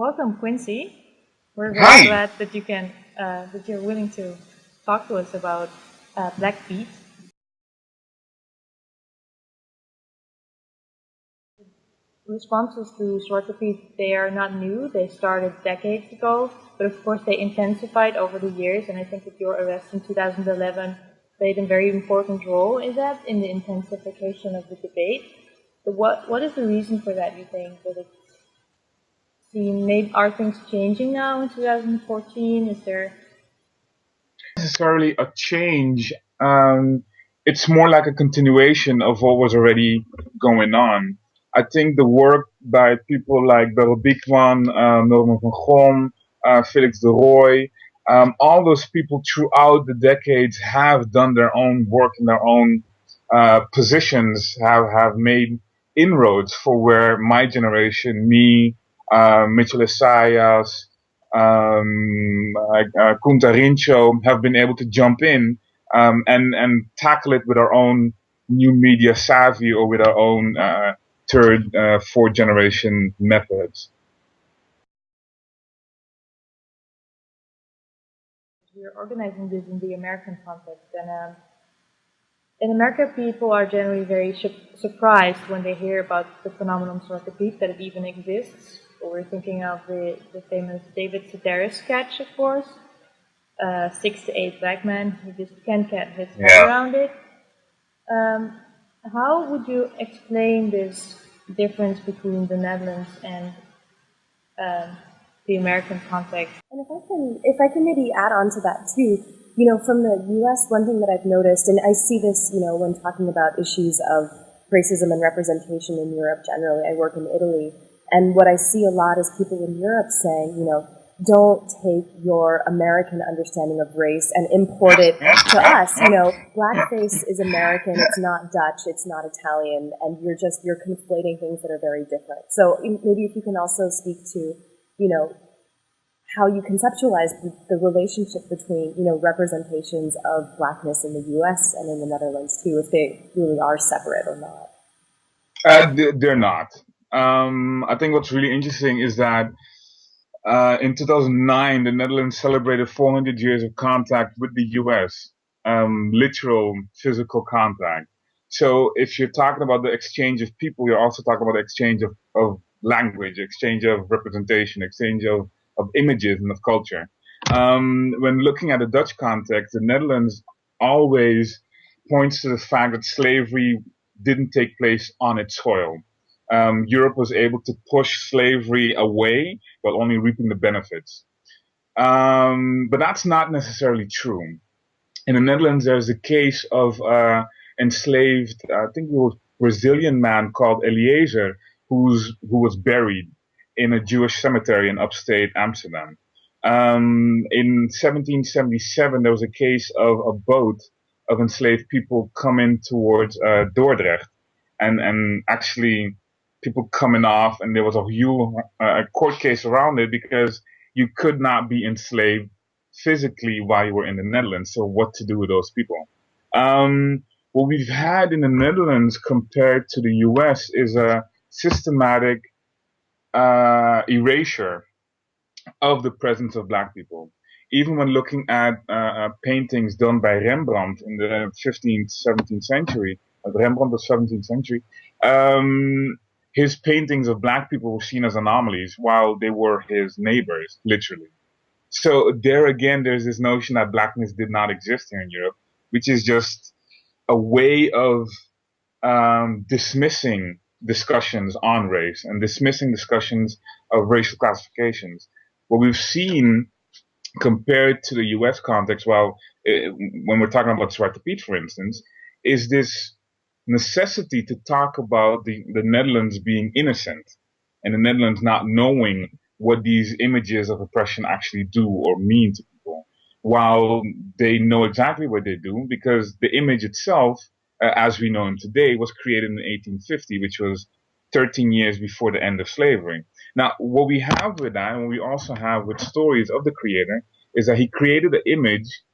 Welcome, Quincy. We're very Hi. glad that you're willing to talk to us about Black Pete. Responses to Zwarte Piet, they are not new. They started decades ago, but of course they intensified over the years. And I think that your arrest in 2011 played a very important role in that, in the intensification of the debate. But what is the reason for that? You think that it's seen? Maybe are things changing now in 2014? Is there Necessarily a change. It's more like a continuation of what was already going on. I think the work by people like Beryl Biekman, Norman van Gom, Felix de Roy, all those people throughout the decades have done their own work in their own positions, have made inroads for where my generation, me, Mitchell Esaias, Kunta Rincho have been able to jump in and tackle it with our own new media savvy or with our own third, fourth generation methods. you're organizing this in the American context? And in America, people are generally very surprised when they hear about the phenomenon Zwarte Piet, that it even exists. We're thinking of the famous David Sedaris sketch, of course. 6 to 8 black men who just can't get his head Yeah. around it. How would you explain this difference between the Netherlands and the American context? And if I can maybe add on to that too, from the U.S., one thing that I've noticed, and I see this, when talking about issues of racism and representation in Europe generally. I work in Italy, and what I see a lot is people in Europe saying, don't take your American understanding of race and import it to us. Blackface is American, it's not Dutch, it's not Italian, and you're conflating things that are very different. So maybe if you can also speak to, how you conceptualize the relationship between, representations of Blackness in the U.S. and in the Netherlands too, if they really are separate or not. They're not. I think what's really interesting is that in 2009, the Netherlands celebrated 400 years of contact with the US, literal physical contact. So if you're talking about the exchange of people, you're also talking about the exchange of language, exchange of representation, exchange of images and of culture. When looking at the Dutch context, the Netherlands always points to the fact that slavery didn't take place on its soil. Europe was able to push slavery away while only reaping the benefits. But that's not necessarily true. In the Netherlands, there's a case of enslaved, I think it was Brazilian man called Eliezer, who was buried in a Jewish cemetery in upstate Amsterdam. In 1777, there was a case of a boat of enslaved people coming towards Dordrecht, and actually people coming off, and there was a court case around it because you could not be enslaved physically while you were in the Netherlands. So what to do with those people? What we've had in the Netherlands compared to the US is a systematic erasure of the presence of black people. Even when looking at paintings done by Rembrandt in the 15th, 17th century, Rembrandt was 17th century, his paintings of black people were seen as anomalies while they were his neighbors, literally. So there again, there's this notion that blackness did not exist here in Europe, which is just a way of dismissing discussions on race and dismissing discussions of racial classifications. What we've seen compared to the US context, when we're talking about Zwarte Piet, for instance, is this necessity to talk about the Netherlands being innocent and the Netherlands not knowing what these images of oppression actually do or mean to people, while they know exactly what they do because the image itself, as we know him today, was created in 1850, which was 13 years before the end of slavery. Now, what we have with that, and what we also have with stories of the creator, is that he created the image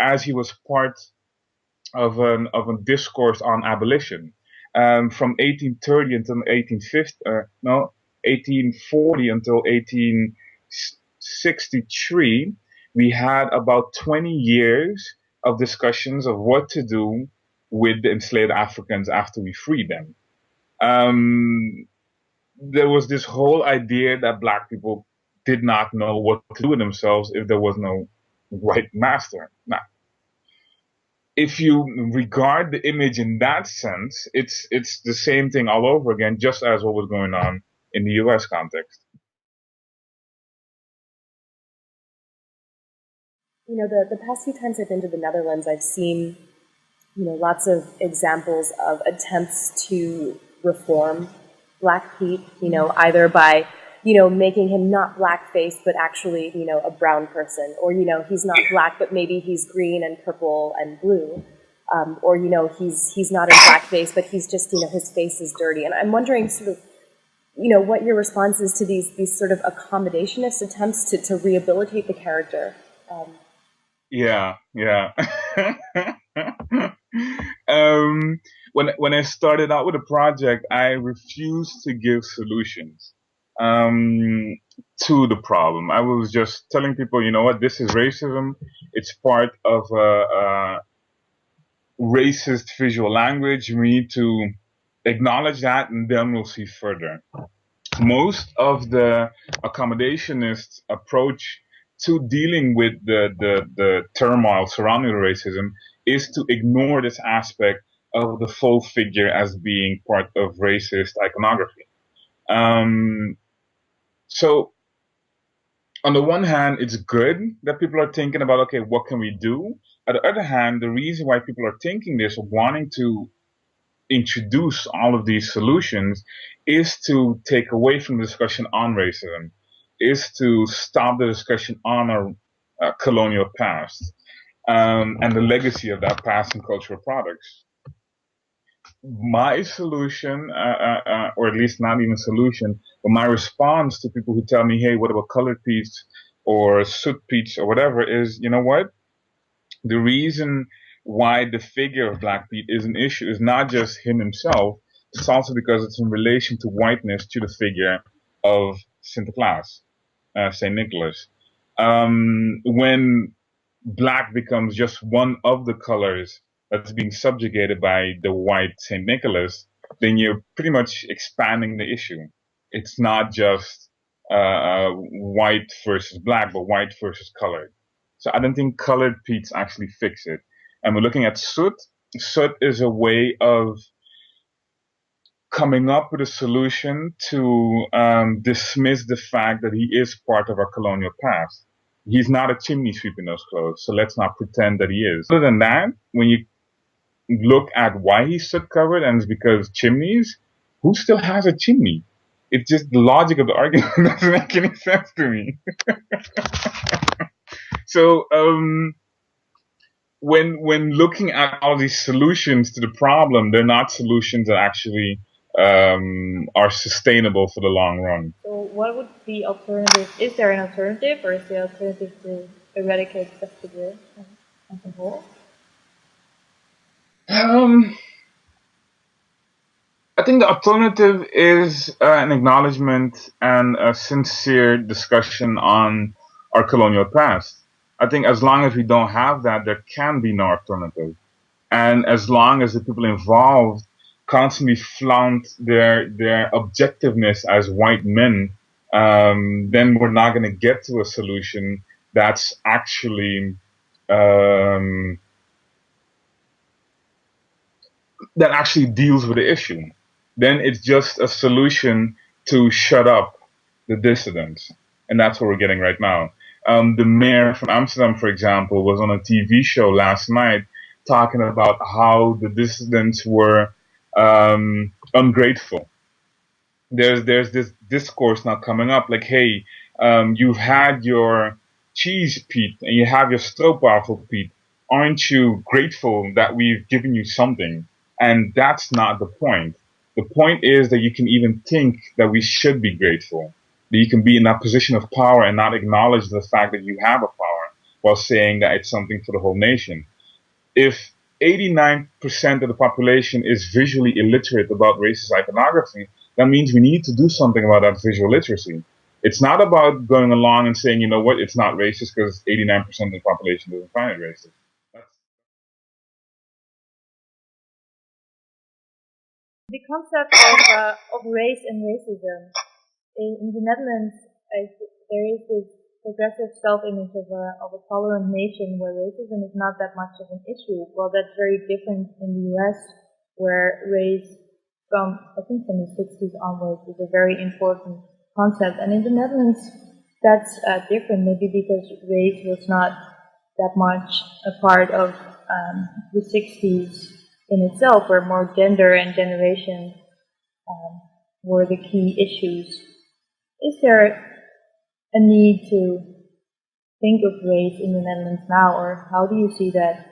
as he was part of a discourse on abolition. From 1830 until 1850, no, 1840 until 1863, we had about 20 years of discussions of what to do with the enslaved Africans after we freed them. There was this whole idea that black people did not know what to do with themselves if there was no white master. Now, if you regard the image in that sense, it's the same thing all over again, just as what was going on in the U.S. context. The past few times I've been to the Netherlands, I've seen, lots of examples of attempts to reform Black Pete, either by, making him not blackface, but actually, a brown person, or, he's not black, but maybe he's green and purple and blue, or, he's not in blackface, but he's just, his face is dirty. And I'm wondering sort of, what your response is to these sort of accommodationist attempts to rehabilitate the character. Yeah. When I started out with a project, I refused to give solutions to the problem. I was just telling people, you know what, this is racism. It's part of a racist visual language. We need to acknowledge that, and then we'll see further. Most of the accommodationist approach to dealing with the turmoil surrounding racism is to ignore this aspect of the full figure as being part of racist iconography. So on the one hand, it's good that people are thinking about, okay, what can we do? On the other hand, the reason why people are thinking this or wanting to introduce all of these solutions is to take away from the discussion on racism, is to stop the discussion on our colonial past and the legacy of that past in cultural products. My solution, or at least not even solution, but my response to people who tell me, hey, what about colored peach or soot peach or whatever is, you know what? The reason why the figure of Black Pete is an issue is not just him himself, it's also because it's in relation to whiteness to the figure of Sinterklaas, St. Nicholas. When black becomes just one of the colors that's being subjugated by the white St. Nicholas, then you're pretty much expanding the issue. It's not just white versus black, but white versus colored. So I don't think colored peats actually fix it. And we're looking at soot. Soot is a way of coming up with a solution to dismiss the fact that he is part of our colonial past. He's not a chimney sweep in those clothes, so let's not pretend that he is. Other than that, when you look at why he's soot covered, and it's because chimneys, who still has a chimney? It's just the logic of the argument doesn't make any sense to me. So when looking at all these solutions to the problem, they're not solutions that actually are sustainable for the long run. So what would the alternative? Is there an alternative, or is the alternative to eradicate the figure as a whole? I think the alternative is an acknowledgement and a sincere discussion on our colonial past. I think as long as we don't have that, there can be no alternative. And as long as the people involved constantly flaunt their objectiveness as white men, then we're not going to get to a solution that's actually that actually deals with the issue. Then it's just a solution to shut up the dissidents, and that's what we're getting right now. The mayor from Amsterdam, for example, was on a TV show last night talking about how the dissidents were ungrateful. There's this discourse now coming up like, hey, you've had your cheese, Pete, and you have your stroopwafel, Pete. Aren't you grateful that we've given you something? And that's not the point. The point is that you can even think that we should be grateful. That you can be in that position of power and not acknowledge the fact that you have a power while saying that it's something for the whole nation. If 89% of the population is visually illiterate about racist iconography, that means we need to do something about that visual literacy. It's not about going along and saying, you know what, it's not racist because 89% of the population doesn't find it racist. The concept of race and racism in the Netherlands, there is this progressive self-image of a tolerant nation where racism is not that much of an issue. Well, that's very different in the US, where race I think from the 60s onwards is a very important concept. And in the Netherlands, that's different, maybe because race was not that much a part of the 60s in itself, where more gender and generation were the key issues. Is there a need to think of race in the Netherlands now, or how do you see that?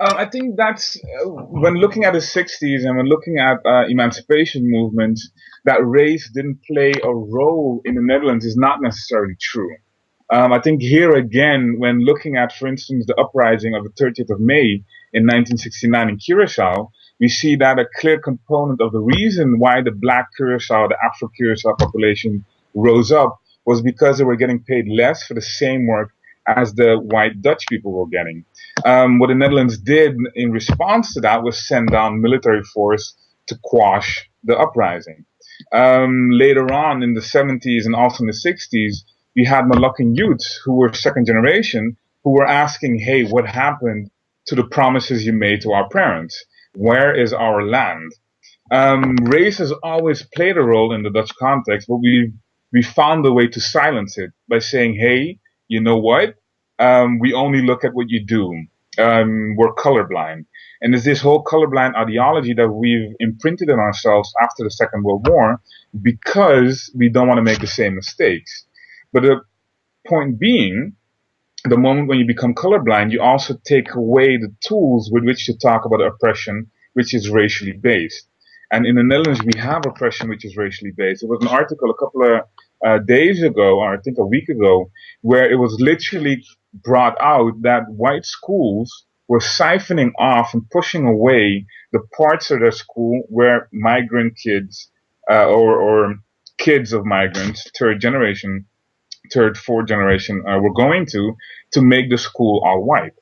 I think that's when looking at the 60s and when looking at emancipation movements, that race didn't play a role in the Netherlands is not necessarily true. I think here again, when looking at, for instance, the uprising of the 30th of May in 1969 in Curacao, we see that a clear component of the reason why the black Curacao, the Afro-Curacao population rose up was because they were getting paid less for the same work as the white Dutch people were getting. What the Netherlands did in response to that was send down military force to quash the uprising. Later on in the 70s and also in the 60s, we had Moluccan youths who were second generation who were asking, hey, what happened to the promises you made to our parents? Where is our land? Race has always played a role in the Dutch context, but we found a way to silence it by saying, hey, you know what? We only look at what you do. We're colorblind. And there's this whole colorblind ideology that we've imprinted on ourselves after the Second World War because we don't want to make the same mistakes. But the point being, the moment when you become colorblind, you also take away the tools with which to talk about oppression, which is racially based. And in the Netherlands, we have oppression which is racially based. There was an article a couple of days ago, or I think a week ago, where it was literally brought out that white schools were siphoning off and pushing away the parts of their school where migrant kids or kids of migrants, third, fourth generation, were going to make the school all white.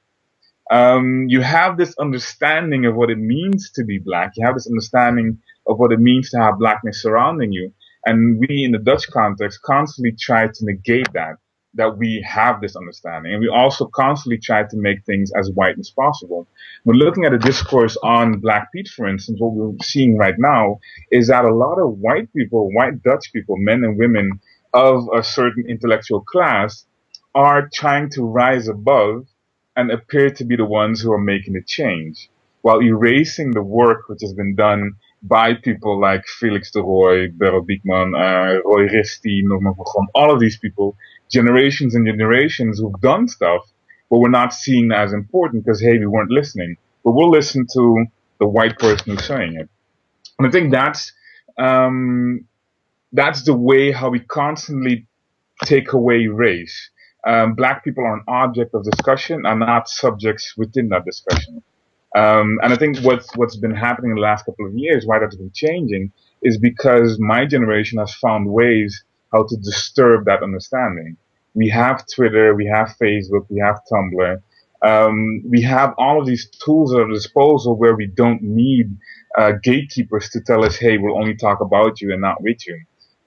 You have this understanding of what it means to be black. You have this understanding of what it means to have blackness surrounding you. And we, in the Dutch context, constantly try to negate that we have this understanding. And we also constantly try to make things as white as possible. When looking at a discourse on Black Pete, for instance, what we're seeing right now is that a lot of white people, white Dutch people, men and women of a certain intellectual class, are trying to rise above and appear to be the ones who are making the change, while erasing the work which has been done by people like Felix de Roy, Beryl Biekman, Roy Risti, Norman Vaughan, all of these people, generations and generations who've done stuff, but we're not seen as important because, hey, we weren't listening. But we'll listen to the white person who's saying it. And I think that's the way how we constantly take away race. Black people are an object of discussion and not subjects within that discussion. And I think what's been happening in the last couple of years, why that's been changing, is because my generation has found ways how to disturb that understanding. We have Twitter, we have Facebook, we have Tumblr. We have all of these tools at our disposal where we don't need gatekeepers to tell us, hey, we'll only talk about you and not with you.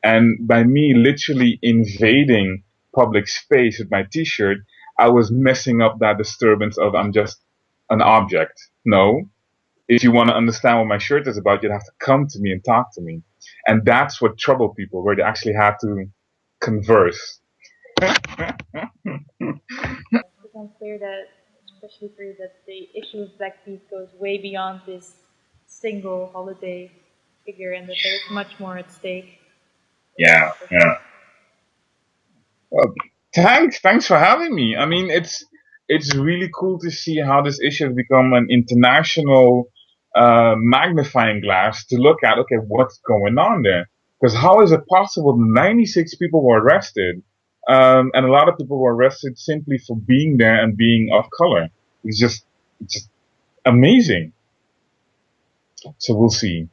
And by me literally invading public space with my t-shirt, I was messing up that disturbance of I'm just an object. No. If you want to understand what my shirt is about, you'd have to come to me and talk to me. And that's what troubled people, where they actually had to converse. It's become clear that, especially for you, that the issue of Black Pete goes way beyond this single holiday figure and that there's much more at stake. Yeah. Well, thanks for having me. I mean, it's really cool to see how this issue has become an international magnifying glass to look at. Okay, what's going on there? Because how is it possible 96 people were arrested, and a lot of people were arrested simply for being there and being of color? It's just amazing. So we'll see.